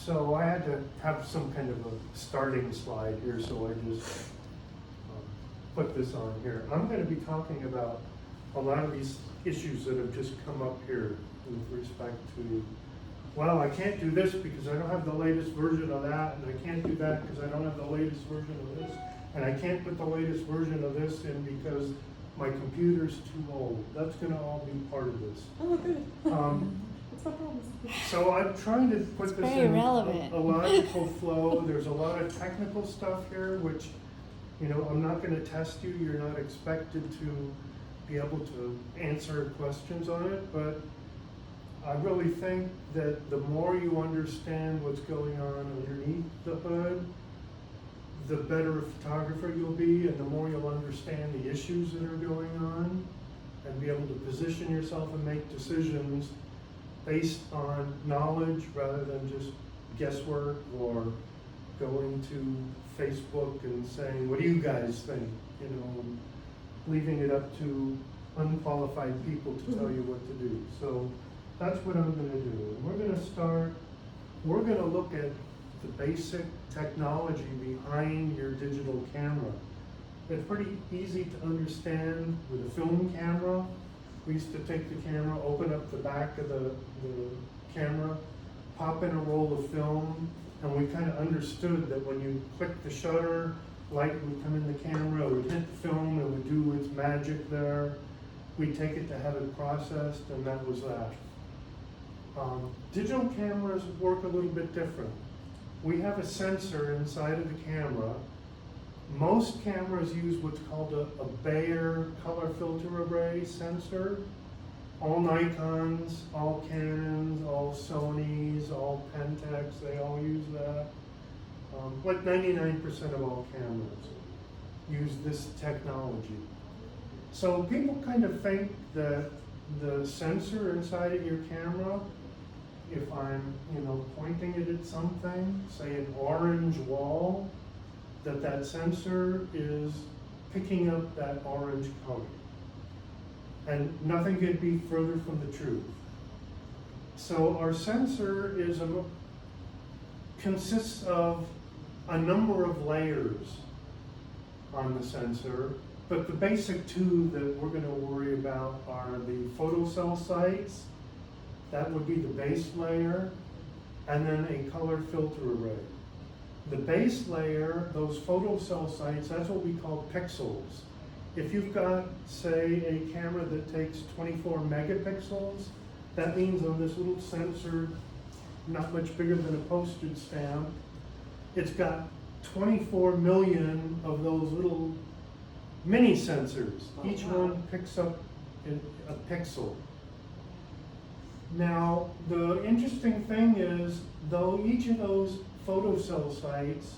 So I had to have some kind of a starting slide here, so I just put this on here. I'm going to be talking about a lot of these issues that have just come up here with respect to, well, I can't do this because I don't have the latest version of that, and I can't do that because I don't have the latest version of this, and I can't put the latest version of this in because my computer's too old. That's going to all be part of this. Oh, good. So I'm trying to put this very in relevant. a logical flow. There's a lot of technical stuff here, which, you know, I'm not going to test you. You're not expected to be able to answer questions on it, but I really think that the more you understand what's going on underneath the hood, the better a photographer you'll be, and the more you'll understand the issues that are going on, and be able to position yourself and make decisions based on knowledge rather than just guesswork or going to Facebook and saying, what do you guys think? You know, leaving it up to unqualified people to tell you what to do. So that's what I'm going to do. We're going to look at the basic technology behind your digital camera. It's pretty easy to understand with a film camera. We used to take the camera, open up the back of the camera, pop in a roll of film, and we kind of understood that when you click the shutter, light would come in the camera, it would hit the film, it would do its magic there. We'd take it to have it processed, and that was that. Digital cameras work a little bit different. We have a sensor inside of the camera. Most cameras use what's called a Bayer color filter array sensor. All Nikons, all Canons, all Sonys, all Pentax, they all use that. Like 99% of all cameras use this technology. So people kind of think that the sensor inside of your camera, if I'm, you know, pointing it at something, say an orange wall, that sensor is picking up that orange color. And nothing could be further from the truth. So our sensor consists of a number of layers on the sensor, but the basic two that we're going to worry about are the photocell sites, that would be the base layer, and then a color filter array. The base layer, those photocell sites, that's what we call pixels. If you've got, say, a camera that takes 24 megapixels, that means on this little sensor, not much bigger than a postage stamp, it's got 24 million of those little mini sensors. Each one picks up a pixel. Now, the interesting thing is, though each of those photocell sites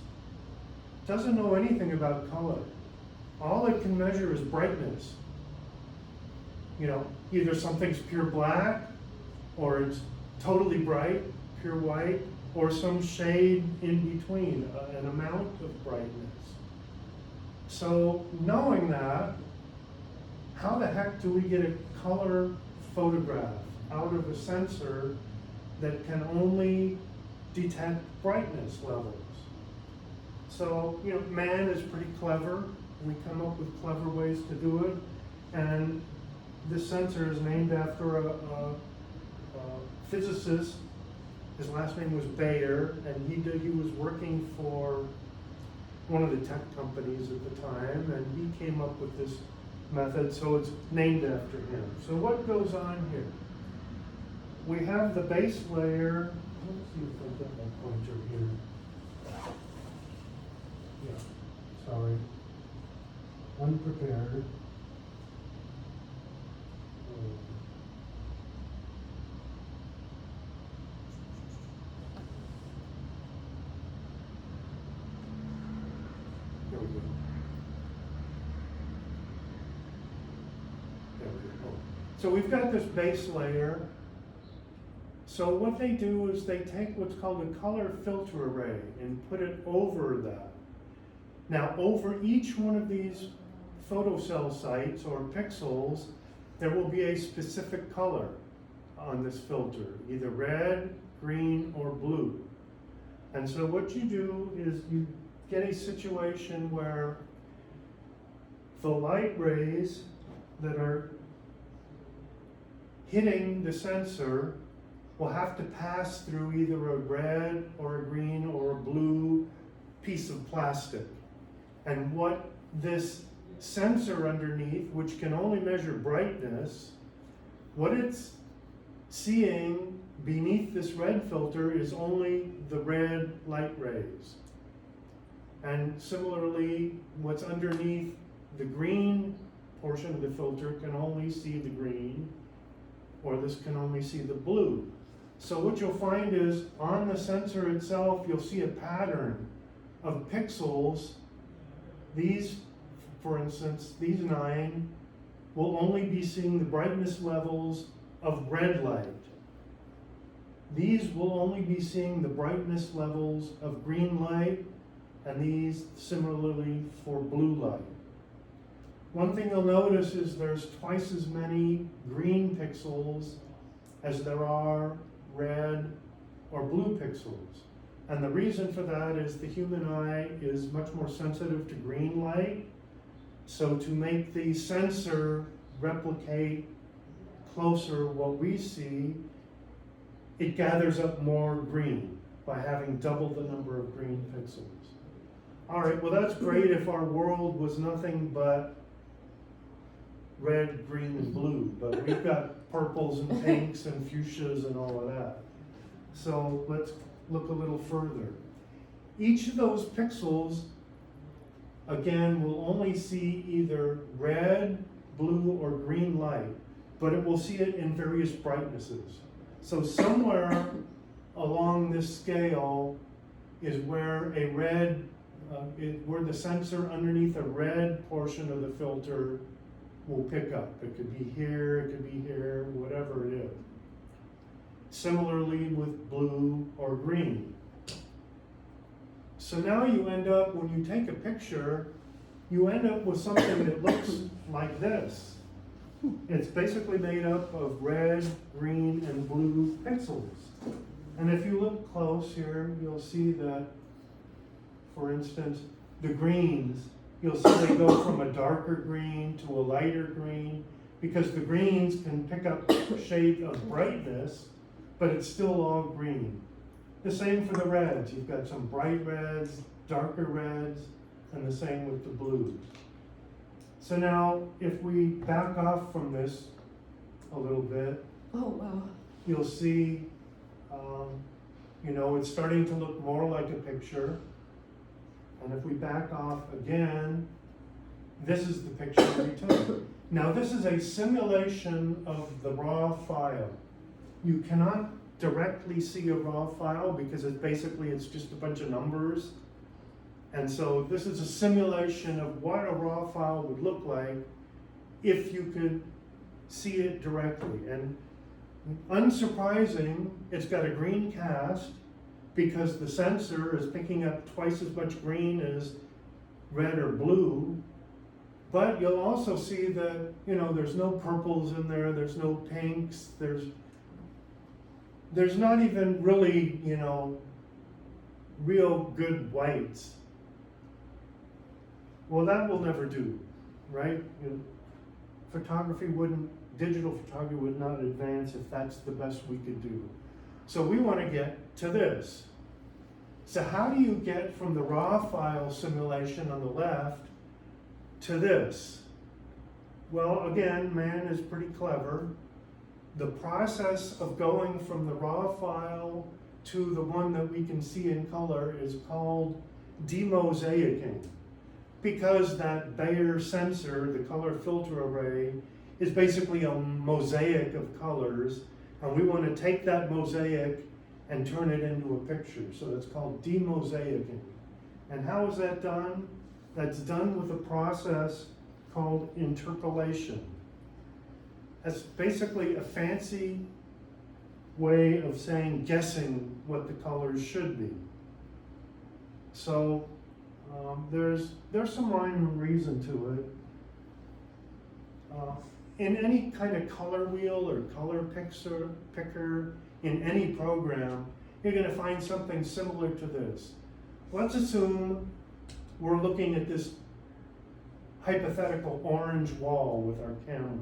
doesn't know anything about color. All it can measure is brightness. You know, either something's pure black, or it's totally bright, pure white, or some shade in between, an amount of brightness. So knowing that, how the heck do we get a color photograph out of a sensor that can only detect brightness levels? So, you know, man is pretty clever. We come up with clever ways to do it. And this sensor is named after a physicist. His last name was Bayer, and he was working for one of the tech companies at the time, and he came up with this method, so it's named after him. So what goes on here? We have the base layer. Let's see if I've got my pointer here. Yeah, sorry. Unprepared. There we go. There we go. So we've got this base layer. So what they do is they take what's called a color filter array and put it over that. Now, over each one of these photocell sites or pixels, there will be a specific color on this filter, either red, green, or blue. And so what you do is you get a situation where the light rays that are hitting the sensor will have to pass through either a red or a green or a blue piece of plastic. And what this sensor underneath, which can only measure brightness, what it's seeing beneath this red filter is only the red light rays. And similarly, what's underneath the green portion of the filter can only see the green, or this can only see the blue. So what you'll find is on the sensor itself, you'll see a pattern of pixels. These, for instance, these 9 will only be seeing the brightness levels of red light. These will only be seeing the brightness levels of green light, and these similarly for blue light. One thing you'll notice is there's twice as many green pixels as there are red or blue pixels. And the reason for that is the human eye is much more sensitive to green light. So to make the sensor replicate closer what we see, it gathers up more green by having double the number of green pixels. All right, well that's great if our world was nothing but red, green, and blue, but we've got purples and pinks and fuchsias and all of that. So let's look a little further. Each of those pixels, again, will only see either red, blue, or green light, but it will see it in various brightnesses. So somewhere along this scale is where a red, where the sensor underneath a red portion of the filter will pick up. It could be here, it could be here, whatever it is. Similarly with blue or green. So now you end up, when you take a picture, you end up with something that looks like this. It's basically made up of red, green, and blue pixels. And if you look close here, you'll see that, for instance, the greens, you'll see they go from a darker green to a lighter green, because the greens can pick up shade of brightness, but it's still all green. The same for the reds. You've got some bright reds, darker reds, and the same with the blues. So now, if we back off from this a little bit, Oh, wow. you'll see, it's starting to look more like a picture. And if we back off again, this is the picture we took. Now this is a simulation of the raw file. You cannot directly see a raw file because it's just a bunch of numbers. And so this is a simulation of what a raw file would look like if you could see it directly. And unsurprising, it's got a green cast because the sensor is picking up twice as much green as red or blue. But you'll also see that, there's no purples in there, there's no pinks, there's not even really, real good whites. Well, that will never do, right? Digital photography would not advance if that's the best we could do. So we want to get to this. So how do you get from the raw file simulation on the left to this? Well, again, man is pretty clever. The process of going from the raw file to the one that we can see in color is called demosaicing, because that Bayer sensor, the color filter array, is basically a mosaic of colors, and we want to take that mosaic and turn it into a picture. So that's called demosaicing. And how is that done? That's done with a process called interpolation. That's basically a fancy way of saying guessing what the colors should be. So there's some rhyme and reason to it. In any kind of color wheel or color picker in any program, you're gonna find something similar to this. Let's assume we're looking at this hypothetical orange wall with our camera.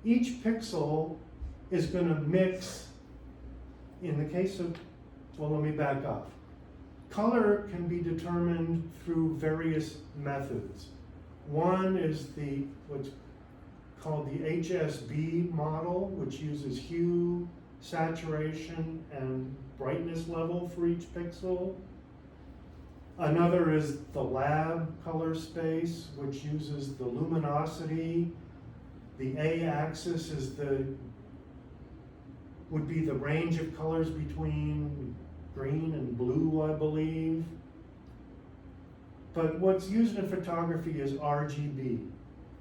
Each pixel is gonna mix, in the case of, well, let me back off. Color can be determined through various methods. One is what's called the HSB model, which uses hue, saturation, and brightness level for each pixel. Another is the lab color space, which uses the luminosity. The A-axis would be the range of colors between green and blue, I believe. But what's used in photography is RGB.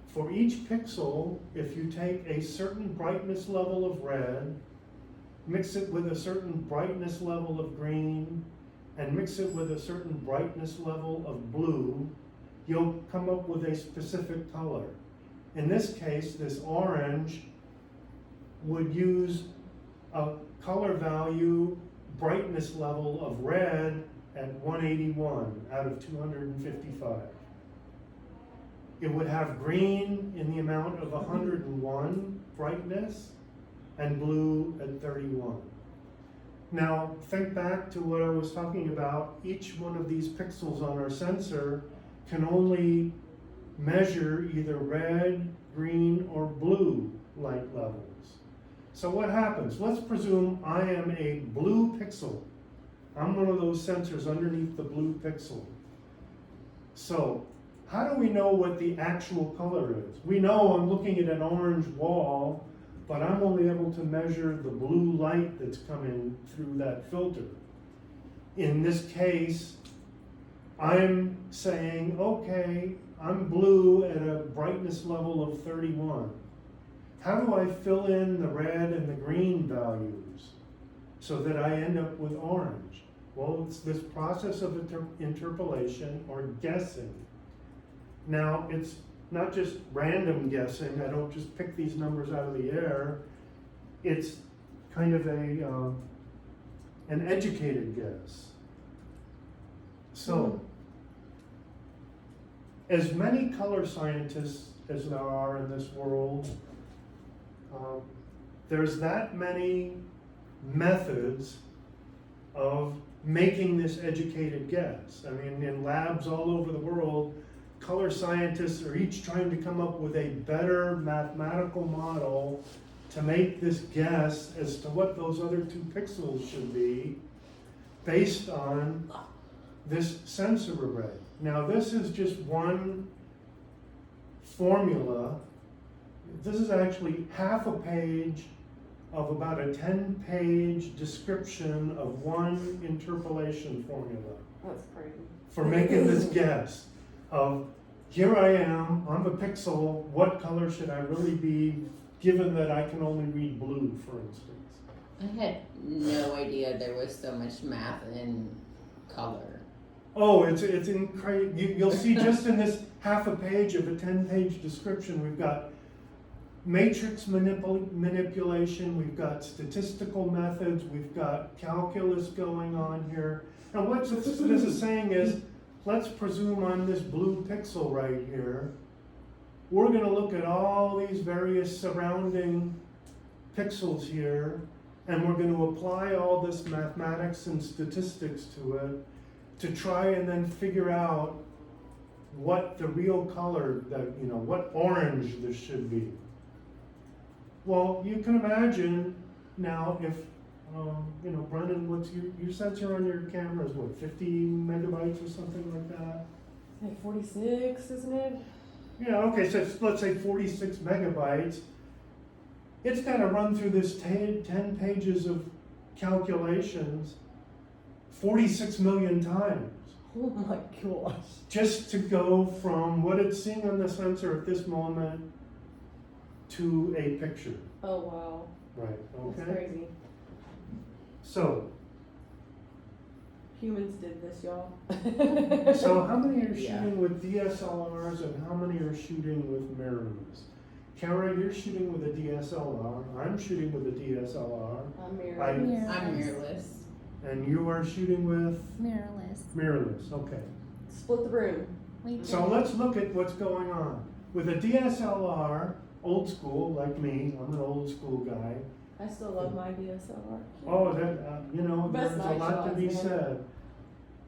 For each pixel, if you take a certain brightness level of red, mix it with a certain brightness level of green, and mix it with a certain brightness level of blue, you'll come up with a specific color. In this case, this orange would use a color value brightness level of red at 181 out of 255. It would have green in the amount of 101 brightness and blue at 31. Now, think back to what I was talking about. Each one of these pixels on our sensor can only measure either red, green, or blue light levels. So what happens? Let's presume I am a blue pixel. I'm one of those sensors underneath the blue pixel. So, how do we know what the actual color is? We know I'm looking at an orange wall, but I'm only able to measure the blue light that's coming through that filter. In this case, I'm saying, okay, I'm blue at a brightness level of 31. How do I fill in the red and the green values so that I end up with orange? Well, it's this process of interpolation or guessing. Now, it's not just random guessing. I don't just pick these numbers out of the air. It's kind of an educated guess. So, as many color scientists as there are in this world, there's that many methods of making this educated guess. I mean, in labs all over the world, color scientists are each trying to come up with a better mathematical model to make this guess as to what those other two pixels should be based on this sensor array. Now, this is just one formula. This is actually half a page of about a 10-page description of one interpolation formula. That's crazy. For making this guess of, here I am, I'm a pixel, what color should I really be, given that I can only read blue, for instance? I had no idea there was so much math in color. Oh, it's incredible. You'll see just in this half a page of a 10-page description, we've got matrix manipulation, we've got statistical methods, we've got calculus going on here. And what this is saying is, let's presume I'm this blue pixel right here. We're going to look at all these various surrounding pixels here, and we're going to apply all this mathematics and statistics to it to try and then figure out what the real color, what orange this should be. Well, you can imagine now if, Brendan, what's your sensor on your camera is what, 50 megabytes or something like that? Like 46, isn't it? Yeah, okay, so let's say 46 megabytes. It's got to run through this 10 pages of calculations 46 million times. Oh my gosh. Just to go from what it's seeing on the sensor at this moment to a picture. Oh wow. Right, okay. That's crazy. So Humans did this, y'all. how many are Yeah. shooting with DSLRs and how many are shooting with mirrors? Kara, you're shooting with a DSLR, I'm shooting with a DSLR, I'm married. I'm mirrorless. and you are shooting with Mirrorless. mirrorless, okay. Split the room. We did. So let's look at what's going on. With a DSLR, old school, like me, I'm an old school guy. I still love my DSLR. Oh, that, Best there's a night lot to shots, be man. said.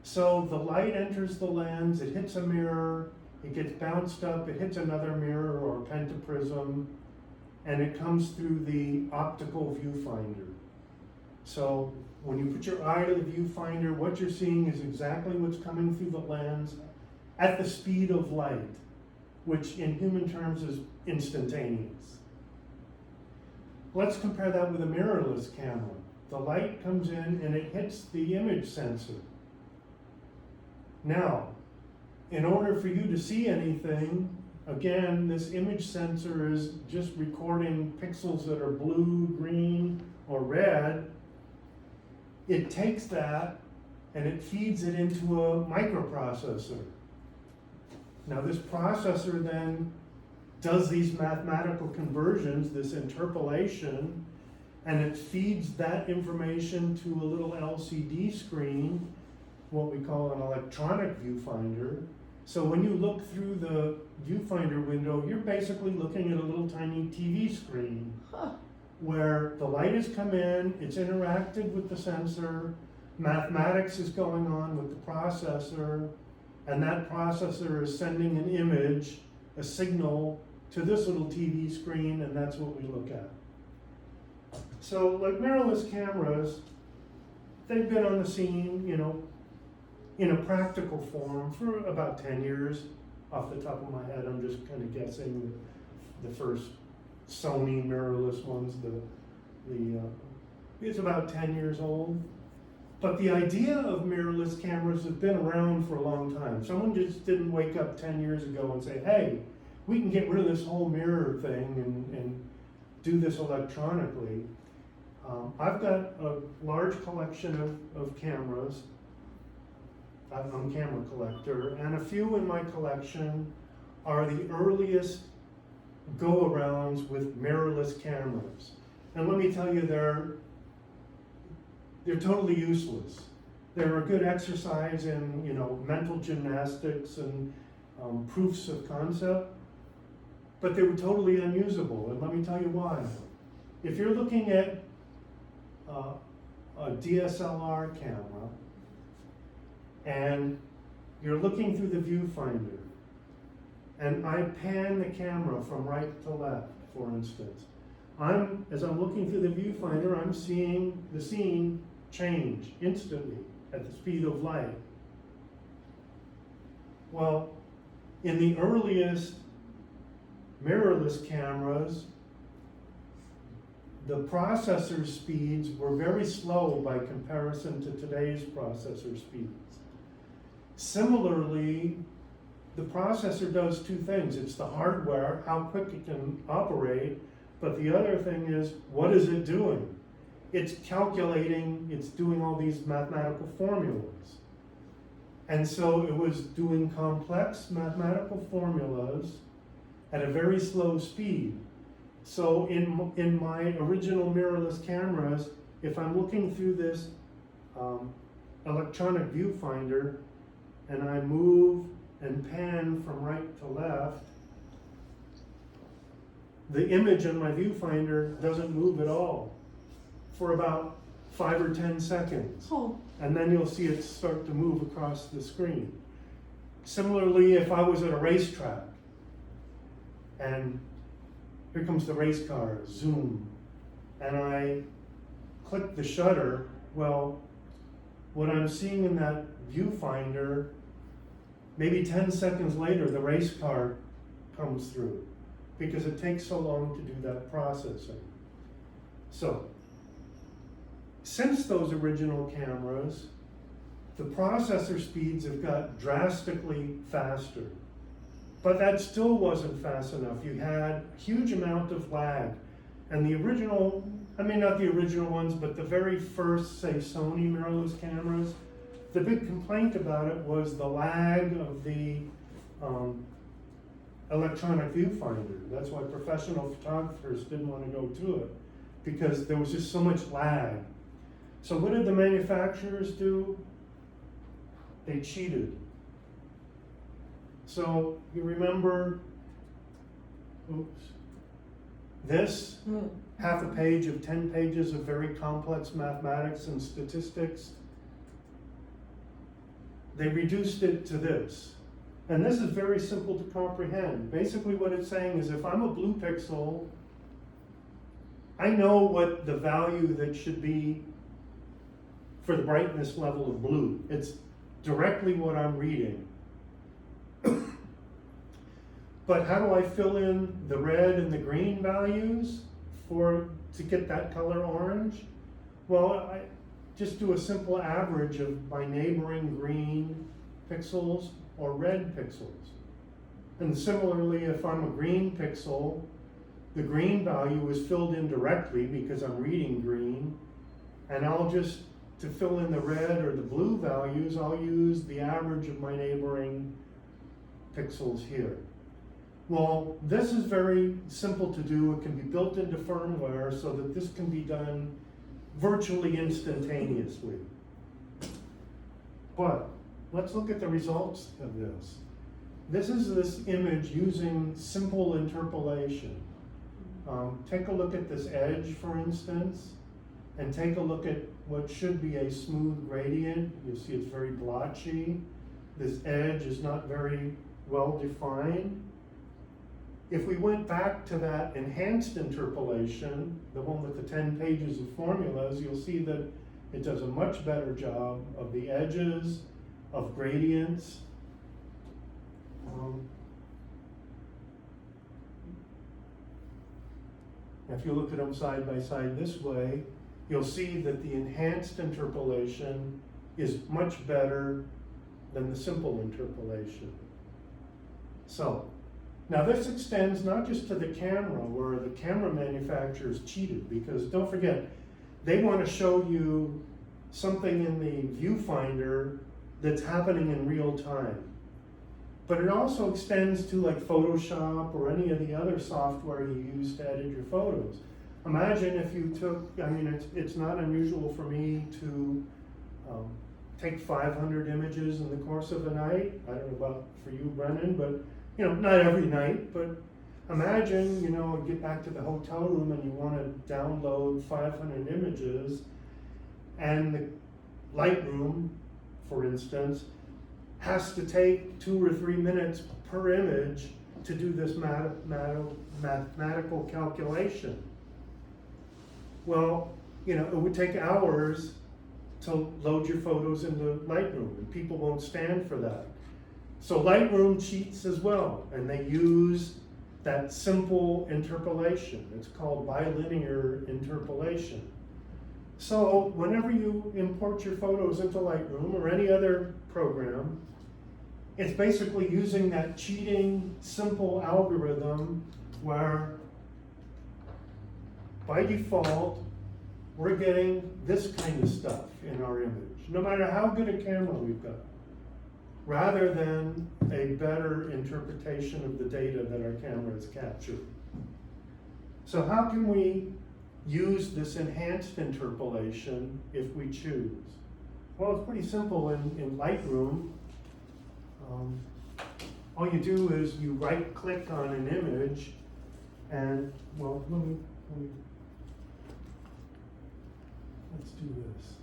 So the light enters the lens, it hits a mirror, it gets bounced up, it hits another mirror or pentaprism, and it comes through the optical viewfinder. So when you put your eye to the viewfinder, what you're seeing is exactly what's coming through the lens at the speed of light, which in human terms is instantaneous. Let's compare that with a mirrorless camera. The light comes in and it hits the image sensor. Now, in order for you to see anything, again, this image sensor is just recording pixels that are blue, green, or red. It takes that and it feeds it into a microprocessor. Now this processor then does these mathematical conversions, this interpolation, and it feeds that information to a little LCD screen, what we call an electronic viewfinder. So when you look through the viewfinder window, you're basically looking at a little tiny TV screen where the light has come in, it's interacted with the sensor, mathematics is going on with the processor, and that processor is sending an image, a signal, to this little TV screen, and that's what we look at. So like mirrorless cameras, they've been on the scene, in a practical form for about 10 years. Off the top of my head, I'm just kind of guessing the first Sony mirrorless ones, it's about 10 years old. But the idea of mirrorless cameras has been around for a long time. Someone just didn't wake up 10 years ago and say, hey, we can get rid of this whole mirror thing and do this electronically. I've got a large collection of cameras. I'm a camera collector, and a few in my collection are the earliest go-arounds with mirrorless cameras. And let me tell you, they're totally useless. They're a good exercise in mental gymnastics and proofs of concept, but they were totally unusable. And let me tell you why. If you're looking at a DSLR camera and you're looking through the viewfinder, and I pan the camera from right to left, for instance, as I'm looking through the viewfinder, I'm seeing the scene change instantly at the speed of light. Well, in the earliest mirrorless cameras, the processor speeds were very slow by comparison to today's processor speeds. Similarly, the processor does two things. It's the hardware, how quick it can operate, but the other thing is, what is it doing? It's calculating, it's doing all these mathematical formulas. And so it was doing complex mathematical formulas at a very slow speed. So in my original mirrorless cameras, if I'm looking through this electronic viewfinder and I move and pan from right to left, the image in my viewfinder doesn't move at all for about 5 or 10 seconds. Oh. And then you'll see it start to move across the screen. Similarly, if I was at a racetrack and here comes the race car, zoom, and I click the shutter, well, what I'm seeing in that viewfinder, maybe 10 seconds later, the race car comes through because it takes so long to do that processing. So, since those original cameras, the processor speeds have got drastically faster. But that still wasn't fast enough. You had a huge amount of lag. And the original, not the original ones, but the very first, say, Sony mirrorless cameras, the big complaint about it was the lag of the electronic viewfinder. That's why professional photographers didn't want to go to it, because there was just so much lag. So what did the manufacturers do? They cheated. So you remember, this, half a page of 10 pages of very complex mathematics and statistics. They reduced it to this. And this is very simple to comprehend. Basically what it's saying is if I'm a blue pixel, I know what the value that should be for the brightness level of blue. It's directly what I'm reading. But how do I fill in the red and the green values to get that color orange? Well, I just do a simple average of my neighboring green pixels or red pixels. And similarly, if I'm a green pixel, the green value is filled in directly because I'm reading green, and I'll just, to fill in the red or the blue values, I'll use the average of my neighboring pixels here. Well, this is very simple to do. It can be built into firmware so that this can be done virtually instantaneously. But let's look at the results of this. This is this image using simple interpolation. Take a look at this edge, for instance, and take a look at what should be a smooth gradient. You'll see it's very blotchy. This edge is not very well defined. If we went back to that enhanced interpolation, the one with the 10 pages of formulas, you'll see that it does a much better job of the edges, of gradients. If you look at them side by side this way, you'll see that the enhanced interpolation is much better than the simple interpolation. So, now this extends not just to the camera, where the camera manufacturers cheated, because don't forget, they want to show you something in the viewfinder that's happening in real time. But it also extends to like Photoshop or any of the other software you use to edit your photos. Imagine if you took, I mean, it's not unusual for me to take 500 images in the course of a night. I don't know about for you, Brennan, but not every night, but imagine, get back to the hotel room and you want to download 500 images, and the Lightroom, for instance, has to take 2 or 3 minutes per image to do this mathematical calculation. Well, it would take hours to load your photos into Lightroom, and people won't stand for that. So Lightroom cheats as well, and they use that simple interpolation. It's called bilinear interpolation. So whenever you import your photos into Lightroom or any other program, it's basically using that cheating simple algorithm where by default we're getting this kind of stuff in our image, no matter how good a camera we've got, rather than a better interpretation of the data that our camera has captured. So how can we use this enhanced interpolation if we choose? Well, it's pretty simple in Lightroom. All you do is you right-click on an image, and well, let's do this.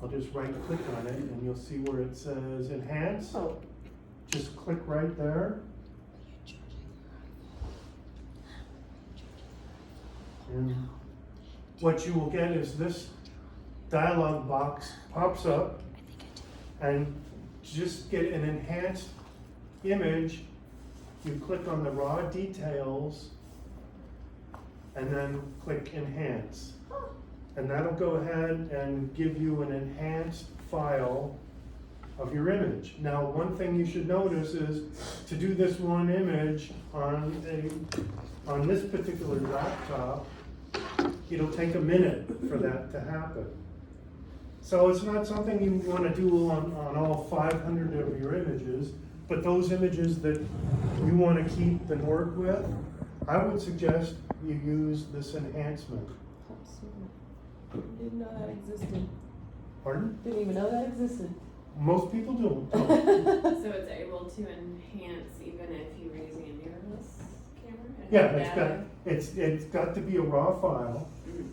I'll just right-click on it, and you'll see where it says Enhance. Oh. Just click right there. And what you will get is this dialog box pops up, and just get an enhanced image. You click on the raw details, and then click Enhance. And that'll go ahead and give you an enhanced file of your image. Now, one thing you should notice is to do this one image on this particular laptop, it'll take a minute for that to happen. So it's not something you want to do on all 500 of your images. But those images that you wanna keep and work with, I would suggest you use this enhancement. Didn't know that existed. Pardon? Didn't even know that existed. Most people don't. So it's able to enhance even if you were using a mirrorless camera? and Yeah, data? it's got to be a raw file, Mhm.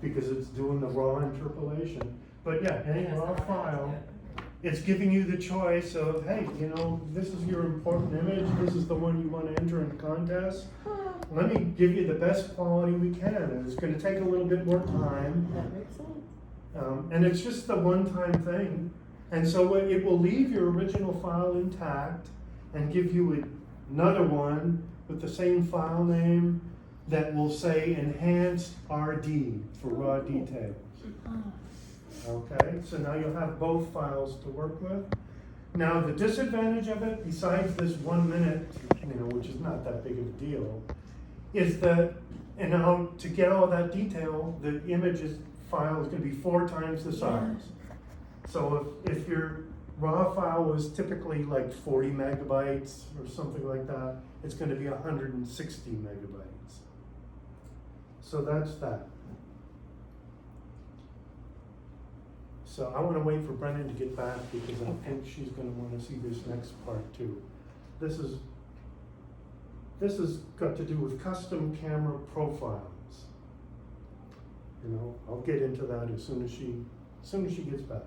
because it's doing the raw interpolation. But yeah, any That's raw not how to file, do it. it's giving you the choice of, hey, you know, this is your important image, this is the one you wanna enter in the contest. Let me give you the best quality we can, and it's gonna take a little bit more time. That makes sense. And it's just a one-time thing. And so it will leave your original file intact and give you another one with the same file name that will say enhanced RD for raw details. Okay, so now you'll have both files to work with. Now, the disadvantage of it, besides this 1 minute, which is not that big of a deal, is that, and now to get all that detail, the file is gonna be 4 times the size. So if your raw file was typically like 40 megabytes or something like that, it's gonna be 160 megabytes. So that's that. So I wanna wait for Brennan to get back because I think she's gonna wanna see this next part too. This has got to do with custom camera profiles. I'll get into that as soon as she gets back.